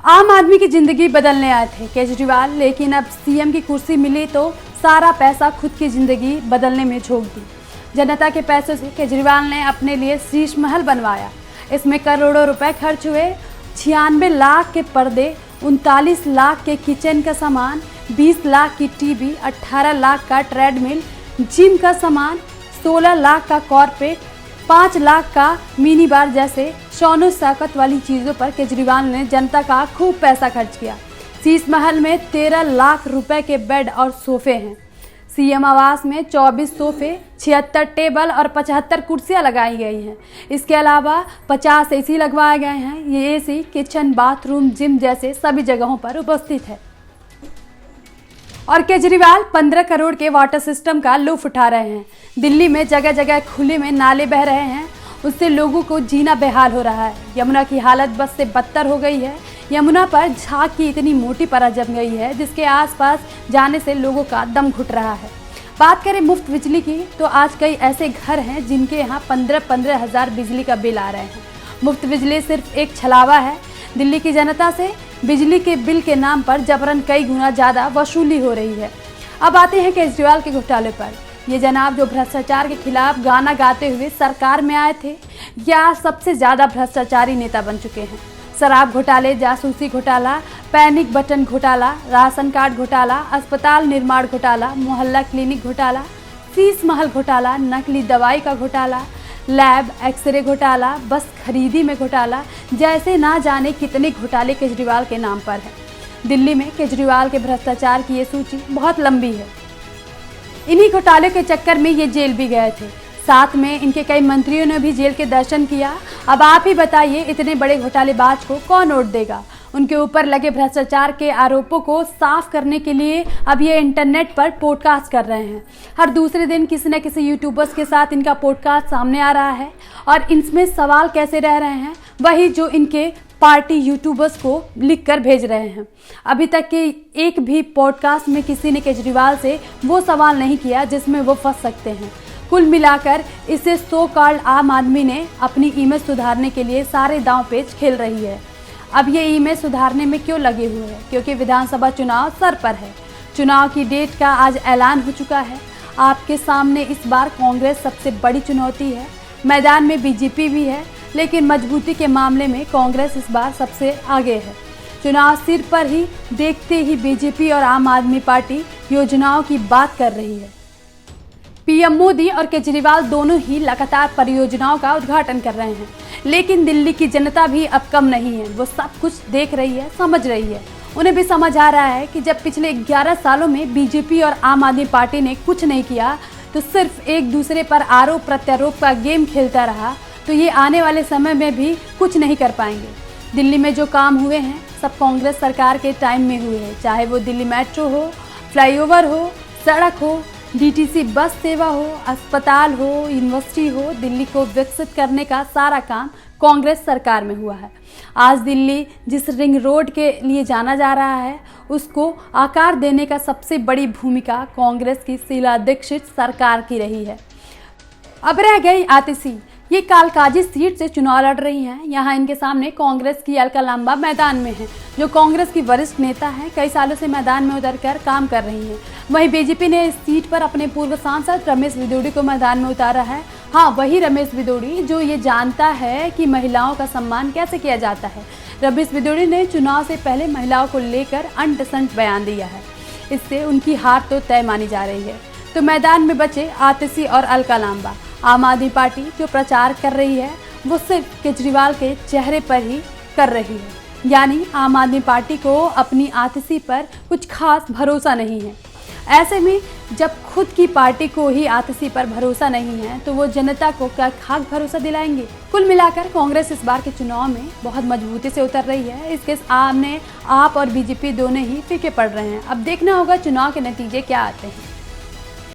आम आदमी की जिंदगी बदलने आए थे केजरीवाल, लेकिन अब सीएम की कुर्सी मिली तो सारा पैसा खुद की जिंदगी बदलने में झोंक दी। जनता के पैसों से केजरीवाल ने अपने लिए शीश महल बनवाया। इसमें करोड़ों रुपए खर्च हुए। 96 लाख के पर्दे, 39 लाख के किचन का सामान, 20 लाख की टीवी, 18 लाख का ट्रेडमिल, जिम का सामान, 16 लाख का कॉर्पेट, 5 लाख का मिनी बार जैसे शौनो शौकत वाली चीज़ों पर केजरीवाल ने जनता का खूब पैसा खर्च किया। शीश महल में 13 लाख रुपए के बेड और सोफे हैं। सीएम आवास में 24 सोफे, 76 टेबल और 75 कुर्सियां लगाई गई हैं। इसके अलावा 50 एसी लगवाए गए हैं। ये एसी किचन, बाथरूम, जिम जैसे सभी जगहों पर उपस्थित है। और केजरीवाल 15 करोड़ के वाटर सिस्टम का लुत्फ उठा रहे हैं। दिल्ली में जगह जगह खुले में नाले बह रहे हैं, उससे लोगों को जीना बेहाल हो रहा है। यमुना की हालत बस से बदतर हो गई है। यमुना पर झाग की इतनी मोटी परत जम गई है जिसके आसपास जाने से लोगों का दम घुट रहा है। बात करें मुफ्त बिजली की तो आज कई ऐसे घर हैं जिनके यहाँ 15-15 हज़ार बिजली का बिल आ रहे हैं। मुफ्त बिजली सिर्फ एक छलावा है। दिल्ली की जनता से बिजली के बिल के नाम पर जबरन कई गुना ज़्यादा वसूली हो रही है। अब आते हैं केजरीवाल के घोटाले पर। ये जनाब जो भ्रष्टाचार के खिलाफ गाना गाते हुए सरकार में आए थे, या सबसे ज़्यादा भ्रष्टाचारी नेता बन चुके हैं। शराब घोटाले, जासूसी घोटाला, पैनिक बटन घोटाला, राशन कार्ड घोटाला, अस्पताल निर्माण घोटाला, मोहल्ला क्लिनिक घोटाला, शीश महल घोटाला, नकली दवाई का घोटाला, लैब एक्सरे घोटाला, बस खरीदी में घोटाला, जैसे ना जाने कितने घोटाले केजरीवाल के नाम पर हैं। दिल्ली में केजरीवाल के भ्रष्टाचार की ये सूची बहुत लंबी है। इन्हीं घोटाले के चक्कर में ये जेल भी गए थे। साथ में इनके कई मंत्रियों ने भी जेल के दर्शन किया। अब आप ही बताइए, इतने बड़े घोटालेबाज को कौन वोट देगा? उनके ऊपर लगे भ्रष्टाचार के आरोपों को साफ करने के लिए अब ये इंटरनेट पर पॉडकास्ट कर रहे हैं। हर दूसरे दिन किसी न किसी यूट्यूबर्स के साथ इनका पॉडकास्ट सामने आ रहा है। और इनमें सवाल कैसे रह रहे हैं, वही जो इनके पार्टी यूट्यूबर्स को लिख कर भेज रहे हैं। अभी तक के एक भी पॉडकास्ट में किसी ने केजरीवाल से वो सवाल नहीं किया जिसमें वो फंस सकते हैं। कुल मिलाकर इसे सो कॉल्ड आम आदमी ने अपनी इमेज सुधारने के लिए सारे दांव पेच खेल रही है। अब ये इमेज सुधारने में क्यों लगे हुए हैं? क्योंकि विधानसभा चुनाव सर पर है। चुनाव की डेट का आज ऐलान हो चुका है। आपके सामने इस बार कांग्रेस सबसे बड़ी चुनौती है। मैदान में बीजेपी भी है, लेकिन मजबूती के मामले में कांग्रेस इस बार सबसे आगे है। चुनाव सिर पर ही देखते ही बीजेपी और आम आदमी पार्टी योजनाओं की बात कर रही है। पीएम मोदी और केजरीवाल दोनों ही लगातार परियोजनाओं का उद्घाटन कर रहे हैं, लेकिन दिल्ली की जनता भी अब कम नहीं है। वो सब कुछ देख रही है, समझ रही है। उन्हें भी समझ आ रहा है कि जब पिछले 11 सालों में बीजेपी और आम आदमी पार्टी ने कुछ नहीं किया, तो सिर्फ एक दूसरे पर आरोप प्रत्यारोप का गेम खेलता रहा, तो ये आने वाले समय में भी कुछ नहीं कर पाएंगे। दिल्ली में जो काम हुए हैं सब कांग्रेस सरकार के टाइम में हुए हैं। चाहे वो दिल्ली मेट्रो हो, फ्लाईओवर हो, सड़क हो, डीटीसी बस सेवा हो, अस्पताल हो, यूनिवर्सिटी हो, दिल्ली को विकसित करने का सारा काम कांग्रेस सरकार में हुआ है। आज दिल्ली जिस रिंग रोड के लिए जाना जा रहा है, उसको आकार देने का सबसे बड़ी भूमिका कांग्रेस की शीला दीक्षित सरकार की रही है। अब रह गई आतिशी। ये कालकाजी सीट से चुनाव लड़ रही हैं। यहाँ इनके सामने कांग्रेस की अलका लांबा मैदान में है, जो कांग्रेस की वरिष्ठ नेता हैं। कई सालों से मैदान में उतरकर काम कर रही हैं। वहीं बीजेपी ने इस सीट पर अपने पूर्व सांसद रमेश बिदोड़ी को मैदान में उतारा है। हाँ, वही रमेश बिदोड़ी जो ये जानता है कि महिलाओं का सम्मान कैसे किया जाता है। रमेश बिदोड़ी ने चुनाव से पहले महिलाओं को लेकर अनडिसेंट बयान दिया है। इससे उनकी हार तो तय मानी जा रही है। तो मैदान में बचे आतिशी और अलका लांबा। आम आदमी पार्टी जो प्रचार कर रही है वो सिर्फ केजरीवाल के चेहरे पर ही कर रही है। यानी आम आदमी पार्टी को अपनी आतिशी पर कुछ खास भरोसा नहीं है। ऐसे में जब खुद की पार्टी को ही आतिशी पर भरोसा नहीं है, तो वो जनता को क्या खास भरोसा दिलाएंगे? कुल मिलाकर कांग्रेस इस बार के चुनाव में बहुत मजबूती से उतर रही है। इसके सामने आप और बीजेपी दोनों ही फीके पड़ रहे हैं। अब देखना होगा चुनाव के नतीजे क्या आते हैं।